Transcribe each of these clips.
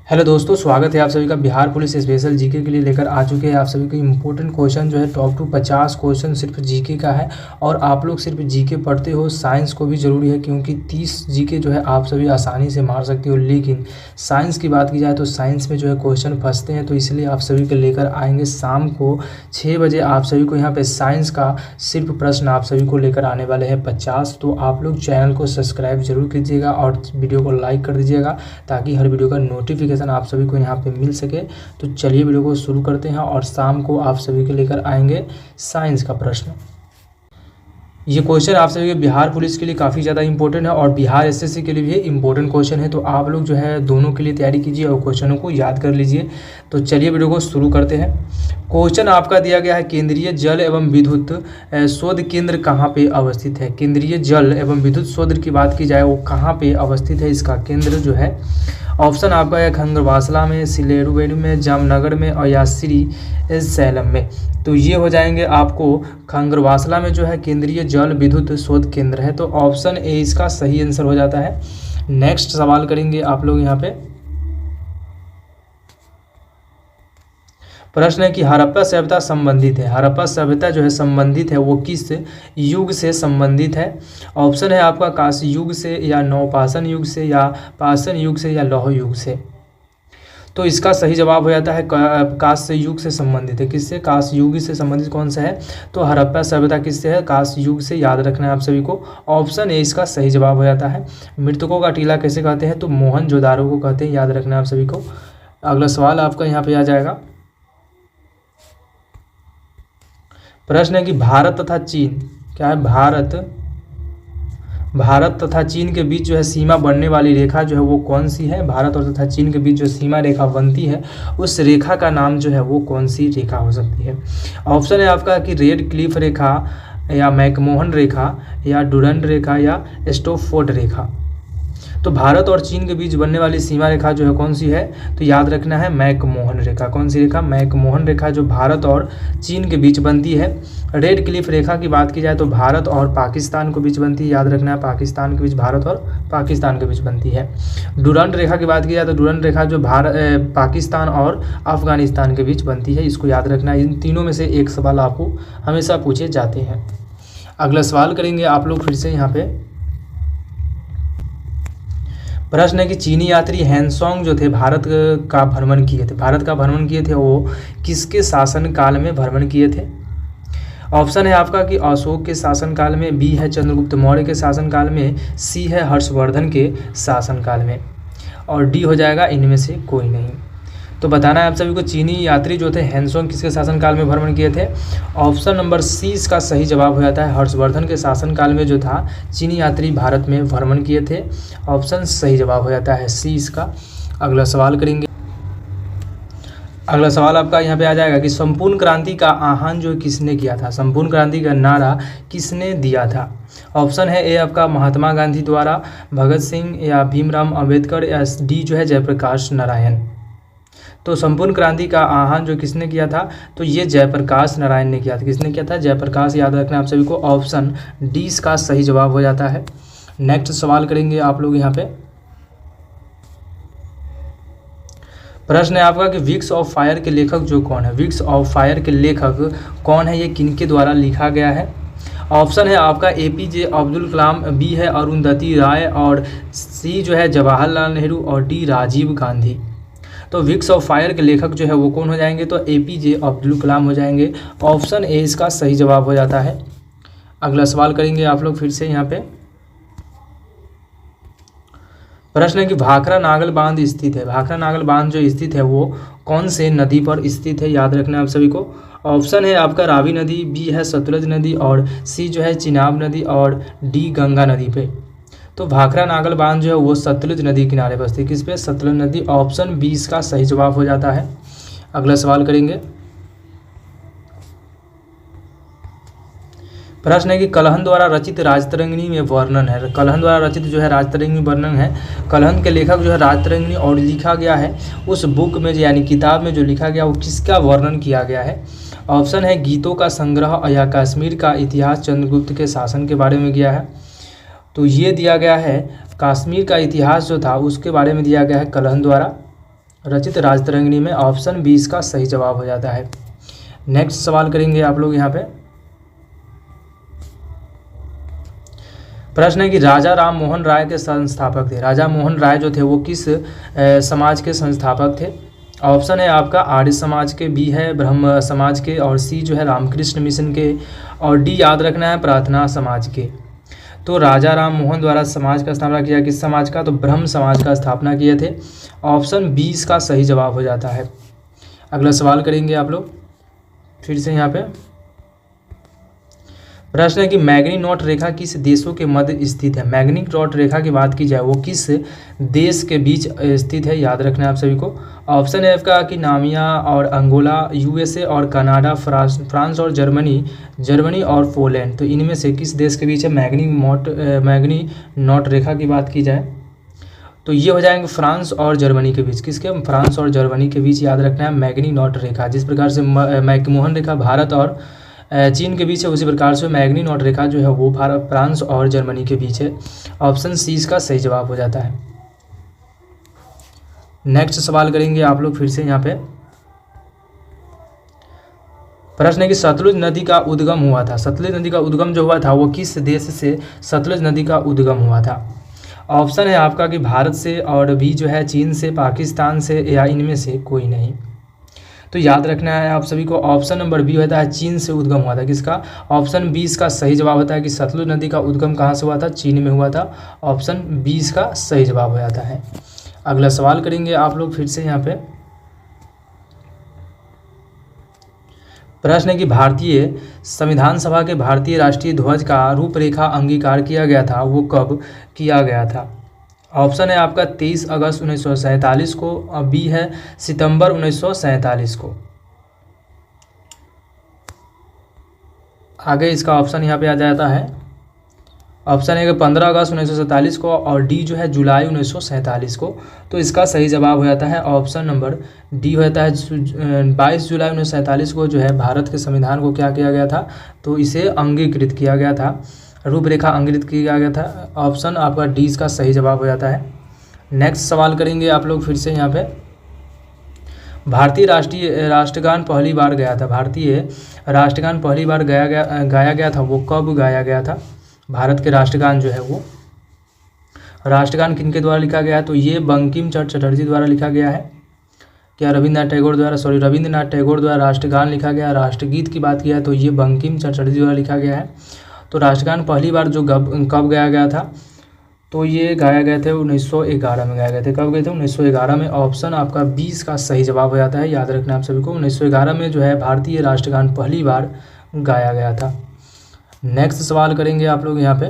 Hello दोस्तों, स्वागत है आप सभी का। बिहार पुलिस स्पेशल जीके के लिए लेकर आ चुके हैं आप सभी को इम्पोर्टेंट क्वेश्चन जो है टॉप टू 50 क्वेश्चन सिर्फ जीके का है। और आप लोग सिर्फ जीके पढ़ते हो, साइंस को भी ज़रूरी है क्योंकि 30 जीके जो है आप सभी आसानी से मार सकते हो। लेकिन साइंस की बात की जाए तो साइंस में जो है क्वेश्चन फंसते हैं, तो इसलिए आप सभी को लेकर आएंगे शाम को 6 बजे। आप सभी को यहाँ पर साइंस का सिर्फ प्रश्न आप सभी को लेकर आने वाले हैं 50। तो आप लोग चैनल को सब्सक्राइब जरूर कीजिएगा और वीडियो को लाइक कर दीजिएगा ताकि हर वीडियो का नोटिफिकेशन आप सभी को यहाँ पे मिल सके। तो चलिए वीडियो को शुरू करते हैं और शाम को आप सभी के लेकर आएंगे साइंस का प्रश्न। ये क्वेश्चन आप सभी के बिहार पुलिस के लिए काफ़ी ज़्यादा इंपॉर्टेंट है और बिहार एसएससी के लिए भी इंपॉर्टेंट क्वेश्चन है। तो आप लोग जो है दोनों के लिए तैयारी कीजिए और क्वेश्चनों को याद कर लीजिए। तो चलिए वीडियो को शुरू करते हैं। क्वेश्चन आपका दिया गया है, केंद्रीय जल एवं विद्युत शोध केंद्र कहाँ पे अवस्थित है। केंद्रीय जल एवं विद्युत शोध की बात की जाए वो कहाँ पे अवस्थित है, इसका केंद्र जो है ऑप्शन आपका है खंगरवासला में, सिलेरुवेलू में, जामनगर में और या श्री सैलम में। तो ये हो जाएंगे आपको खंगरवासला में जो है केंद्रीय जल विद्युत शोध केंद्र है। तो ऑप्शन ए इसका सही आंसर हो जाता है। नेक्स्ट सवाल करेंगे आप लोग यहाँ पे। प्रश्न है कि हड़प्पा सभ्यता संबंधित है। हड़प्पा सभ्यता जो है संबंधित है वो किस युग से संबंधित है। ऑप्शन है आपका कांस्य युग से या नवपाषाण युग से या पाषाण युग से या लौह युग से। तो इसका सही जवाब हो जाता है कांस्य युग से संबंधित है। किससे? कांस्य युग से संबंधित कौन सा है? तो हड़प्पा सभ्यता किससे है? कांस्य युग से। याद रखना है आप सभी को। ऑप्शन ए इसका सही जवाब हो जाता है। मृतकों का टीला कैसे कहते हैं? तो मोहनजोदारो को कहते हैं। याद रखना है आप सभी को। अगला सवाल आपका यहाँ पे आ जाएगा। प्रश्न है कि भारत तथा चीन, क्या है? भारत तथा चीन के बीच जो है सीमा बनने वाली रेखा जो है वो कौन सी है? भारत और तथा चीन के बीच जो सीमा रेखा बनती है उस रेखा का नाम जो है वो कौन सी रेखा हो सकती है? ऑप्शन है आपका कि रेड क्लिफ रेखा या मैकमोहन रेखा या डुरंड रेखा या स्टोफोर्ड रेखा। तो भारत और चीन के बीच बनने वाली सीमा रेखा जो है कौन सी है? तो याद रखना है मैकमोहन रेखा। कौन सी रेखा? मैकमोहन रेखा जो भारत और चीन के बीच बनती है। रेड क्लिफ रेखा की बात की जाए तो भारत और पाकिस्तान के बीच बनती है। याद रखना है पाकिस्तान के बीच, भारत और पाकिस्तान के बीच बनती है। डुरंड रेखा की बात की जाए तो डुरंड रेखा जो पाकिस्तान और अफगानिस्तान के बीच बनती है। इसको याद रखना है। इन तीनों में से एक सवाल आपको हमेशा पूछे जाते हैं। अगला सवाल करेंगे आप लोग फिर से यहाँ पे। प्रश्न है कि चीनी यात्री हैंसोंग जो थे भारत का भ्रमण किए थे। भारत का भ्रमण किए थे वो किसके शासन काल में भ्रमण किए थे? ऑप्शन है आपका कि अशोक के शासनकाल में, बी है चंद्रगुप्त मौर्य के शासनकाल में, सी है हर्षवर्धन के शासनकाल में और डी हो जाएगा इनमें से कोई नहीं। तो बताना है आप सभी को चीनी यात्री जो थे हैंसोंग किसके शासनकाल में भ्रमण किए थे? ऑप्शन नंबर सी इसका सही जवाब हो जाता है। हर्षवर्धन के शासनकाल में जो था चीनी यात्री भारत में भ्रमण किए थे। ऑप्शन सही जवाब हो जाता है सी इसका। अगला सवाल करेंगे। अगला सवाल आपका यहाँ पे आ जाएगा कि संपूर्ण क्रांति का आह्वान जो किसने किया था? संपूर्ण क्रांति का नारा किसने दिया था? ऑप्शन है ए आपका महात्मा गांधी द्वारा, भगत सिंह या भीमराव अम्बेडकर या डी जो है जयप्रकाश नारायण। तो संपूर्ण क्रांति का आह्वान जो किसने किया था? तो ये जयप्रकाश नारायण ने किया था। किसने किया था? जयप्रकाश। याद रखना आप सभी को। ऑप्शन डी इसका सही जवाब हो जाता है। नेक्स्ट सवाल करेंगे आप लोग यहाँ पे। प्रश्न है आपका कि विक्स ऑफ फायर के लेखक जो कौन है? विक्स ऑफ फायर के लेखक कौन है? ये किनके द्वारा लिखा गया है? ऑप्शन है आपका एपीजे अब्दुल कलाम, बी है अरुंधति राय और सी जो है जवाहरलाल नेहरू और डी राजीव गांधी। तो विक्स ऑफ फायर के लेखक जो है वो कौन हो जाएंगे? तो एपीजे अब्दुल कलाम हो जाएंगे। ऑप्शन ए इसका सही जवाब हो जाता है। अगला सवाल करेंगे आप लोग फिर से यहाँ पे। प्रश्न है कि भाखरा नागल बांध स्थित है। भाखरा नागल बांध जो स्थित है वो कौन से नदी पर स्थित है? याद रखना है आप सभी को। ऑप्शन है आपका रावी नदी, बी है सतलुज नदी और सी जो है चिनाब नदी और डी गंगा नदी पे। तो भाखरा नागल बांध जो है वो सतलुज नदी किनारे पर स्थित। किस पे? सतलुज नदी। ऑप्शन बी इसका सही जवाब हो जाता है। अगला सवाल करेंगे। प्रश्न है कि कलहन द्वारा रचित राजतरंगिणी में वर्णन है। कलहन द्वारा रचित जो है राजतरंगिणी वर्णन है। कलहन के लेखक जो है राजतरंगिणी और लिखा गया है उस बुक में यानी किताब में जो लिखा गया वो किसका वर्णन किया गया है? ऑप्शन है गीतों का संग्रह या कश्मीर का इतिहास चंद्रगुप्त के शासन के बारे में किया है। तो ये दिया गया है कश्मीर का इतिहास जो था उसके बारे में दिया गया है कलहन द्वारा रचित राजतरंगिणी में। ऑप्शन बी इसका सही जवाब हो जाता है। नेक्स्ट सवाल करेंगे आप लोग यहाँ पे। प्रश्न है कि राजा राम मोहन राय के संस्थापक थे। राजा मोहन राय जो थे वो किस समाज के संस्थापक थे? ऑप्शन है आपका आर्य समाज के, बी है ब्रह्म समाज के, और सी जो है रामकृष्ण मिशन के, और डी याद रखना है प्रार्थना समाज के। तो राजा राम मोहन द्वारा समाज का स्थापना किया किस समाज का? तो ब्रह्म समाज का स्थापना किए थे। ऑप्शन 20 का सही जवाब हो जाता है। अगला सवाल करेंगे आप लोग फिर से यहाँ पे। प्रश्न है कि मैग्नीनॉट रेखा किस देशों के मध्य स्थित है? मैग्नीनॉट रेखा की बात की जाए वो किस देश के बीच स्थित है? याद रखना है आप सभी को। ऑप्शन है आपका कि नामिया और अंगोला, यूएसए और कनाडा, फ्रांस और जर्मनी और पोलैंड। तो इनमें से किस देश के बीच है मैग्नीनॉट रेखा की बात की जाए तो ये हो जाएंगे फ्रांस और जर्मनी के बीच। किसके? फ्रांस और जर्मनी के बीच याद रखना है मैग्नीनॉट रेखा। जिस प्रकार से मैकमोहन रेखा भारत और चीन के बीच है, उसी प्रकार से मैग्नीनॉट रेखा जो है वो फ्रांस और जर्मनी के बीच है। ऑप्शन सी इसका सही जवाब हो जाता है। नेक्स्ट सवाल करेंगे आप लोग फिर से यहाँ पे। प्रश्न है कि सतलुज नदी का उद्गम हुआ था। सतलुज नदी का उद्गम जो हुआ था वो किस देश से सतलुज नदी का उद्गम हुआ था? ऑप्शन है आपका कि भारत से, और बी जो है चीन से, पाकिस्तान से, या इनमें से कोई नहीं। तो याद रखना है आप सभी को, ऑप्शन नंबर बी होता है चीन से उद्गम हुआ था। किसका? ऑप्शन 20 का सही जवाब होता है कि सतलुज नदी का उद्गम कहाँ से हुआ था? चीन में हुआ था। ऑप्शन 20 का सही जवाब हो जाता है। अगला सवाल करेंगे आप लोग फिर से यहाँ पे। प्रश्न है कि भारतीय संविधान सभा के भारतीय राष्ट्रीय ध्वज का रूपरेखा अंगीकार किया गया था, वो कब किया गया था? ऑप्शन है आपका 23 अगस्त 1947 को, और बी है सितंबर 1947 को। आगे इसका ऑप्शन यहाँ पे आ जाता है। ऑप्शन है कि 15 अगस्त 1947 को, और डी जो है जुलाई 1947 को। तो इसका सही जवाब हो जाता है ऑप्शन नंबर डी होता है 22 जुलाई 1947 को जो है भारत के संविधान को क्या किया गया था? तो इसे अंगीकृत किया गया था, रूपरेखा अंकित किया गया था। ऑप्शन आपका डी इसका सही जवाब हो जाता है। नेक्स्ट सवाल करेंगे आप लोग फिर से यहाँ पे। भारतीय राष्ट्रगान पहली बार गया था। भारतीय राष्ट्रगान पहली बार गाया गया था, वो कब गाया गया था? भारत के राष्ट्रगान जो है वो राष्ट्रगान किनके द्वारा लिखा गया है? तो ये बंकिम चंद्र चटर्जी द्वारा लिखा गया है। क्या रविंद्रनाथ टैगोर द्वारा राष्ट्रगान लिखा गया? राष्ट्रगीत की बात किया है तो ये बंकिम चंद्र चटर्जी द्वारा लिखा गया है। तो राष्ट्रगान पहली बार जो कब गाया गया था? तो ये गाया गए थे 1911 में गाए गए थे। कब गए थे? 1911 में। ऑप्शन आपका 20 का सही जवाब हो जाता है। याद रखना आप सभी को, 1911 में जो है भारतीय राष्ट्रगान पहली बार गाया गया था। नेक्स्ट सवाल करेंगे आप लोग यहाँ पे।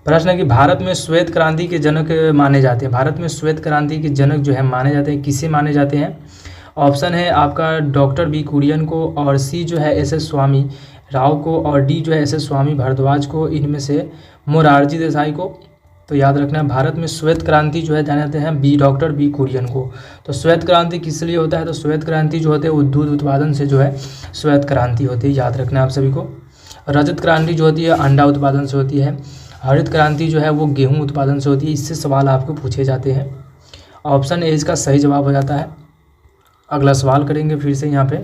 प्रश्न है कि भारत में श्वेत क्रांति के जनक माने जाते हैं। भारत में श्वेत क्रांति के जनक जो है माने जाते हैं, किसे माने जाते हैं? ऑप्शन है आपका डॉक्टर बी कुरियन को, और सी जो है एस.एस. स्वामी राव को, और डी जो है एस.एस. स्वामी भारद्वाज को, इनमें से मोरारजी देसाई को। तो याद रखना है भारत में श्वेत क्रांति जो है जाने जाते हैं बी डॉक्टर बी कुरियन को। तो श्वेत क्रांति किस लिए होता है? तो श्वेत क्रांति जो होते हैं दूध उत्पादन से जो है श्वेत क्रांति होती है। याद रखना है आप सभी को। रजत क्रांति जो होती है अंडा उत्पादन से होती है। हरित क्रांति जो है वो गेहूँ उत्पादन से होती है। इससे सवाल आपको पूछे जाते हैं। ऑप्शन ए इसका सही जवाब हो जाता है। अगला सवाल करेंगे फिर से यहाँ पे।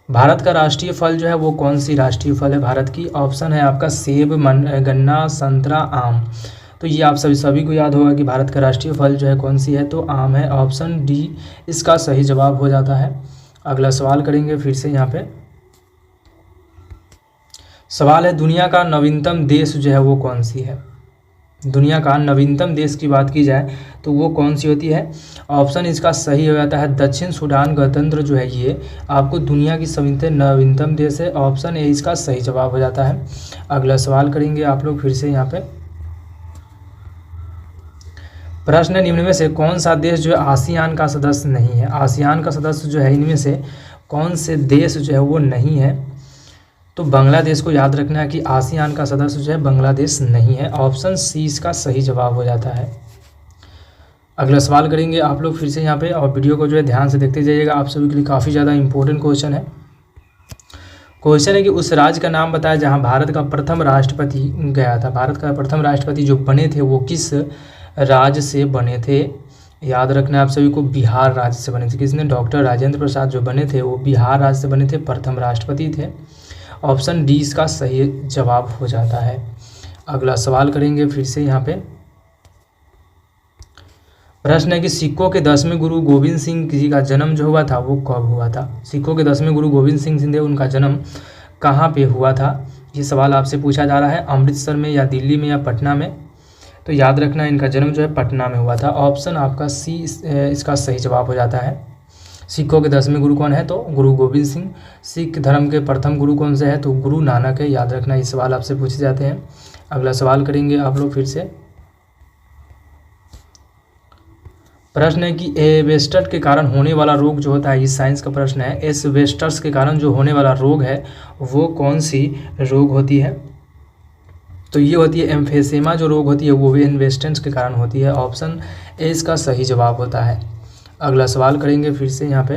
भारत का राष्ट्रीय फल जो है वो कौन सी राष्ट्रीय फल है भारत की? ऑप्शन है आपका सेब, गन्ना, संतरा, आम। तो ये आप सभी को याद होगा कि भारत का राष्ट्रीय फल जो है कौन सी है? तो आम है। ऑप्शन डी इसका सही जवाब हो जाता है। अगला सवाल करेंगे फिर से यहाँ पे। सवाल है दुनिया का नवीनतम देश जो है वो कौन सी है? दुनिया का नवीनतम देश की बात की जाए तो वो कौन सी होती है? ऑप्शन इसका सही हो जाता है दक्षिण सूडान गणतंत्र जो है ये आपको दुनिया की नवीनतम देश है। ऑप्शन ए इसका सही जवाब हो जाता है। अगला सवाल करेंगे आप लोग फिर से यहाँ पे। प्रश्न निम्न में से कौन सा देश जो है आसियान का सदस्य नहीं है? आसियान का सदस्य जो है इनमें से कौन से देश जो है वो नहीं है? तो बांग्लादेश को याद रखना है कि आसियान का सदस्य जो है बांग्लादेश नहीं है। ऑप्शन सी इसका सही जवाब हो जाता है। अगला सवाल करेंगे आप लोग फिर से यहाँ पे, और वीडियो को जो है ध्यान से देखते जाइएगा। आप सभी के लिए काफ़ी ज़्यादा इंपॉर्टेंट क्वेश्चन है। क्वेश्चन है कि उस राज्य का नाम बताया जहां भारत का प्रथम राष्ट्रपति गया था। भारत का प्रथम राष्ट्रपति जो बने थे वो किस राज्य से बने थे? याद रखना है आप सभी को, बिहार राज्य से बने थे। किसने? डॉक्टर राजेंद्र प्रसाद जो बने थे वो बिहार राज्य से बने थे, प्रथम राष्ट्रपति थे। ऑप्शन डी इसका सही जवाब हो जाता है। अगला सवाल करेंगे फिर से यहाँ पे। प्रश्न है कि सिखों के 10वें गुरु गोविंद सिंह जी का जन्म जो हुआ था वो कब हुआ था? सिखों के 10वें गुरु गोविंद सिंह जी उनका जन्म कहाँ पे हुआ था? ये सवाल आपसे पूछा जा रहा है। अमृतसर में या दिल्ली में या पटना में? तो याद रखना इनका जन्म जो है पटना में हुआ था। ऑप्शन आपका सी इसका सही जवाब हो जाता है। सिखों के 10वें गुरु कौन है? तो गुरु गोविंद सिंह। सिख धर्म के प्रथम गुरु कौन से है? तो गुरु नानक है। याद रखना ये सवाल आपसे पूछे जाते हैं। अगला सवाल करेंगे आप लोग फिर से। प्रश्न है कि एस्बेस्टस के कारण होने वाला रोग जो होता है, ये साइंस का प्रश्न है। एस्बेस्टस के कारण जो होने वाला रोग है वो कौन सी रोग होती है? तो ये होती है एम्फेसेमा जो रोग होती है वो भी एस्बेस्टस के कारण होती है। ऑप्शन ए इसका सही जवाब होता है। अगला सवाल करेंगे फिर से यहाँ पे।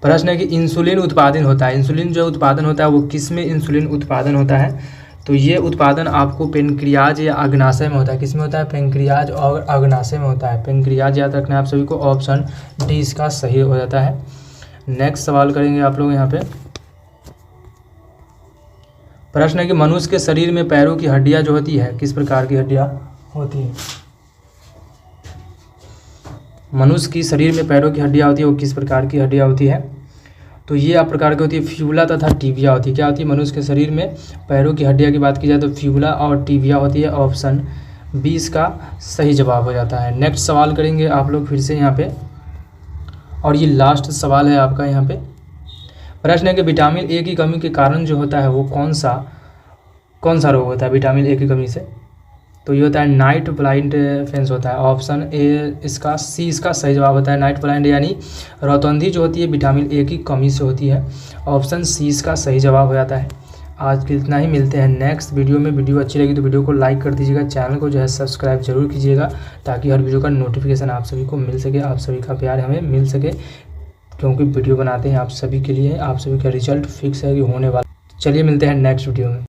प्रश्न है कि इंसुलिन उत्पादन होता है, इंसुलिन जो उत्पादन होता है वो किस में इंसुलिन उत्पादन होता है? तो ये उत्पादन आपको पेनक्रियाज या अग्नाशय में होता है। किस में होता है? पेनक्रियाज और अग्नाशय में होता है। पेनक्रियाज याद रखना है आप सभी को। ऑप्शन डी इसका सही हो जाता है। नेक्स्ट सवाल करेंगे आप लोग यहाँ पे। प्रश्न है कि मनुष्य के शरीर में पैरों की हड्डियां जो होती है किस प्रकार की हड्डियां होती है? मनुष्य की शरीर में पैरों की हड्डियां होती है वो किस प्रकार की हड्डियां होती है? तो ये आप प्रकार की होती है फ्यूला तथा टिबिया होती है। क्या होती है? मनुष्य के शरीर में पैरों की हड्डियां की बात की जाए तो फ्यूला और टिबिया होती है। ऑप्शन 20 का सही जवाब हो जाता है। नेक्स्ट सवाल करेंगे आप लोग फिर से यहाँ पे, और ये लास्ट सवाल है आपका यहाँ पे। प्रश्न है कि विटामिन ए की कमी के कारण जो होता है वो कौन सा रोग होता है विटामिन ए की कमी से? तो ये होता है नाइट ब्लाइंडनेस होता है। ऑप्शन ए इसका सी इसका सही जवाब होता है। नाइट ब्लाइंड यानी रौतंधी जो होती है विटामिन ए की कमी से होती है। ऑप्शन सी इसका सही जवाब हो जाता है। आज के इतना ही, मिलते हैं नेक्स्ट वीडियो में। वीडियो अच्छी लगी तो वीडियो को लाइक कर दीजिएगा, चैनल को जो है सब्सक्राइब जरूर कीजिएगा ताकि हर वीडियो का नोटिफिकेशन आप सभी को मिल सके, आप सभी का प्यार हमें मिल सके, क्योंकि वीडियो बनाते हैं आप सभी के लिए। आप सभी का रिजल्ट फिक्स है कि होने वाला। चलिए मिलते हैं नेक्स्ट वीडियो में।